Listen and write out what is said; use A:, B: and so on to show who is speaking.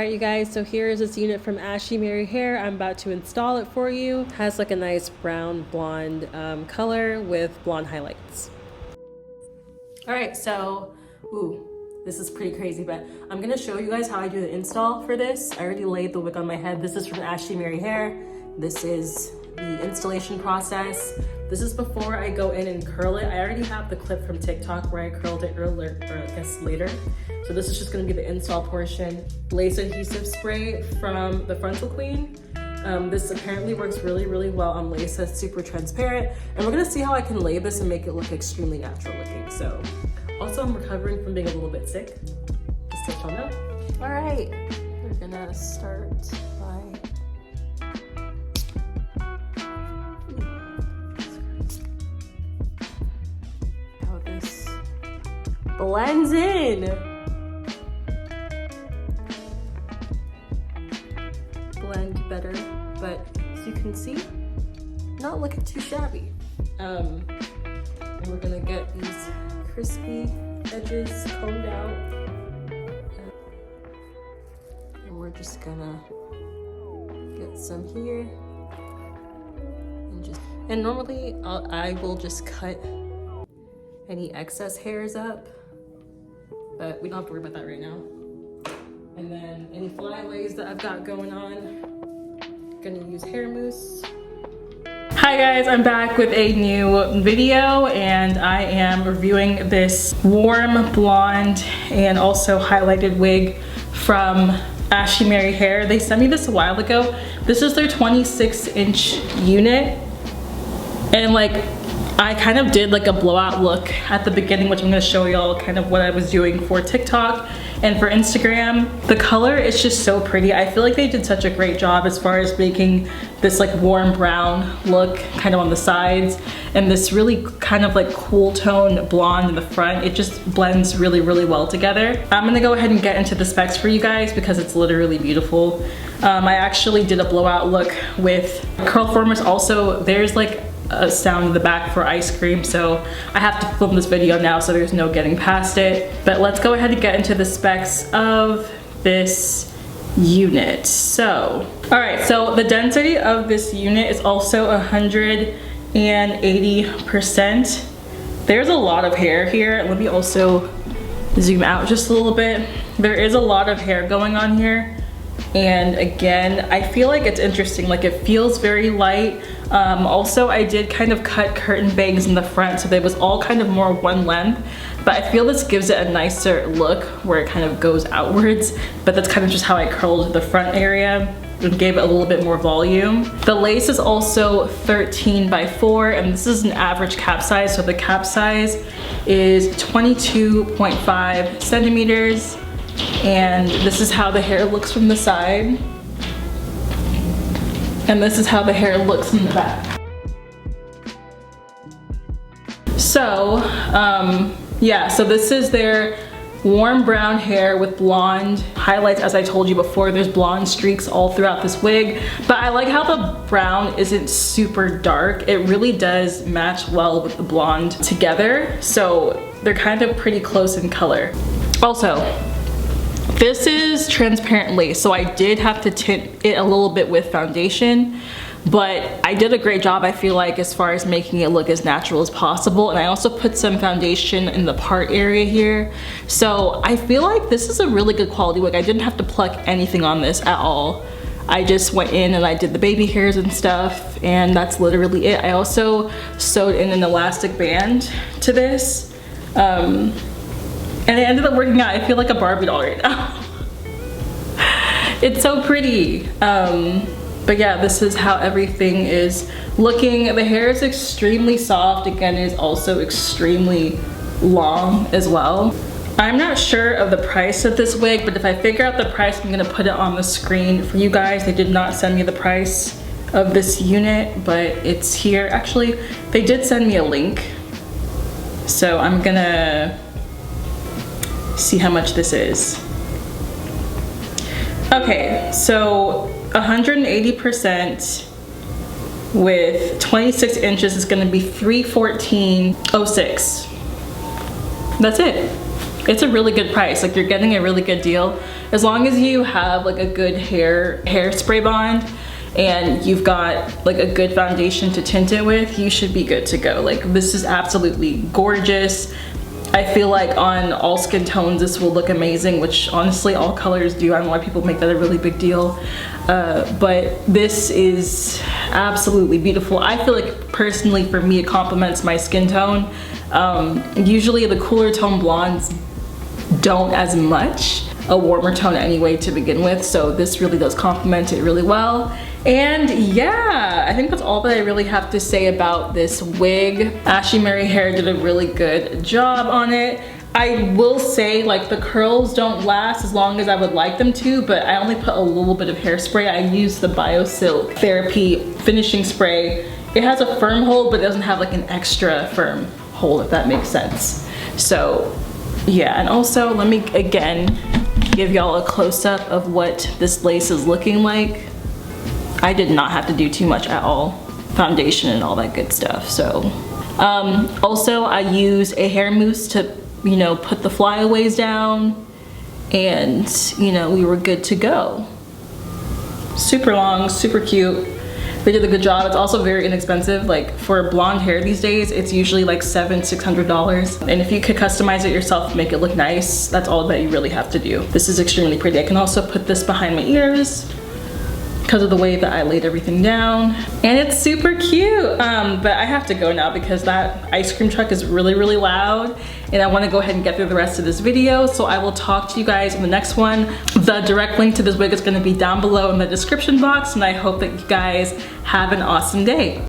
A: Alright you guys, so here is this unit from Ashimary hair. I'm about to install it for you. It has like a nice brown blonde color with blonde highlights. Alright, so, this is pretty crazy, but I'm gonna show you guys how I do the install for this. I already laid the wig on my head. This is from Ashimary hair. This is the installation process. This is before I go in and curl it. I already have the clip from TikTok where I curled it earlier, or I guess later. So this is just gonna be the install portion. Lace adhesive spray from the Frontal Queen. This apparently works really, really well on lace that's super transparent. And we're gonna see how I can lay this and make it look extremely natural looking. So, also I'm recovering from being a little bit sick, just to let y'all know. All right, we're gonna start by how this blends in. Blend better, but as you can see, not looking too shabby. And we're gonna get these crispy edges combed out. And we're just gonna get some here. And normally I will just cut any excess hairs up, but we don't have to worry about that right now. And then any flyaways that I've got going on, gonna use hair mousse. Hi guys, I'm back with a new video and I am reviewing this warm blonde and also highlighted wig from Ashimary hair. They sent me this a while ago. This is their 26-inch unit. And like, I kind of did like a blowout look at the beginning, which I'm gonna show y'all kind of what I was doing for TikTok and for Instagram. The color is just so pretty. I feel like they did such a great job as far as making this like warm brown look kind of on the sides and this really kind of like cool tone blonde in the front. It just blends really, really well together. I'm gonna go ahead and get into the specs for you guys because it's literally beautiful. I actually did a blowout look with curl formers. Also, there's like a sound in the back for ice cream, so I have to film this video now so there's no getting past it. But let's go ahead and get into the specs of this unit. So, all right, so the density of this unit is also 180%. There's a lot of hair here. Let me also zoom out just a little bit. There is a lot of hair going on here. And again, I feel like it's interesting, like it feels very light. Also, I did kind of cut curtain bangs in the front, so they was all kind of more one length, but I feel this gives it a nicer look where it kind of goes outwards, but that's kind of just how I curled the front area and gave it a little bit more volume. The lace is also 13x4, and this is an average cap size, so the cap size is 22.5 centimeters. And this is how the hair looks from the side. And this is how the hair looks in the back. So, yeah, so this is their warm brown hair with blonde highlights. As I told you before, there's blonde streaks all throughout this wig. But I like how the brown isn't super dark. It really does match well with the blonde together. So they're kind of pretty close in color. Also, this is transparent lace, so I did have to tint it a little bit with foundation, but I did a great job, I feel like, as far as making it look as natural as possible. And I also put some foundation in the part area here. So I feel like this is a really good quality wig. I didn't have to pluck anything on this at all. I just went in and I did the baby hairs and stuff, and that's literally it. I also sewed in an elastic band to this. And it ended up working out. I feel like a Barbie doll right now. It's so pretty. But yeah, this is how everything is looking. The hair is extremely soft. Again, it is also extremely long as well. I'm not sure of the price of this wig, but if I figure out the price, I'm gonna put it on the screen for you guys. They did not send me the price of this unit, but it's here. Actually, they did send me a link. So I'm gonna see how much this is. Okay, so 180% with 26 inches is gonna be $314.06. That's it. it's a really good price. Like, you're getting a really good deal. As long as you have like a good hairspray bond and you've got like a good foundation to tint it with, you should be good to go. Like, this is absolutely gorgeous. I feel like on all skin tones this will look amazing, which honestly all colors do. I don't know why people make that a really big deal. But this is absolutely beautiful. I feel like personally for me it complements my skin tone. Usually the cooler tone blondes don't as much, a warmer tone anyway to begin with, so this really does complement it really well. And yeah, I think that's all that I really have to say about this wig. Ashimary Hair did a really good job on it. I will say, like, the curls don't last as long as I would like them to, but I only put a little bit of hairspray. I used the BioSilk Therapy finishing spray. It has a firm hold, but it doesn't have like an extra firm hold, if that makes sense. So yeah, and also let me again give y'all a close-up of what this lace is looking like. I did not have to do too much at all. Foundation and all that good stuff. So also I use a hair mousse to, you know, put the flyaways down, and you know, we were good to go. Super long, super cute. They did a good job. It's also very inexpensive. Like, for blonde hair these days, it's usually like $600. And if you could customize it yourself, make it look nice, that's all that you really have to do. This is extremely pretty. I can also put this behind my ears because of the way that I laid everything down. And it's super cute. But I have to go now because that ice cream truck is really, really loud. And I wanna go ahead and get through the rest of this video. So I will talk to you guys in the next one. The direct link to this wig is gonna be down below in the description box. And I hope that you guys have an awesome day.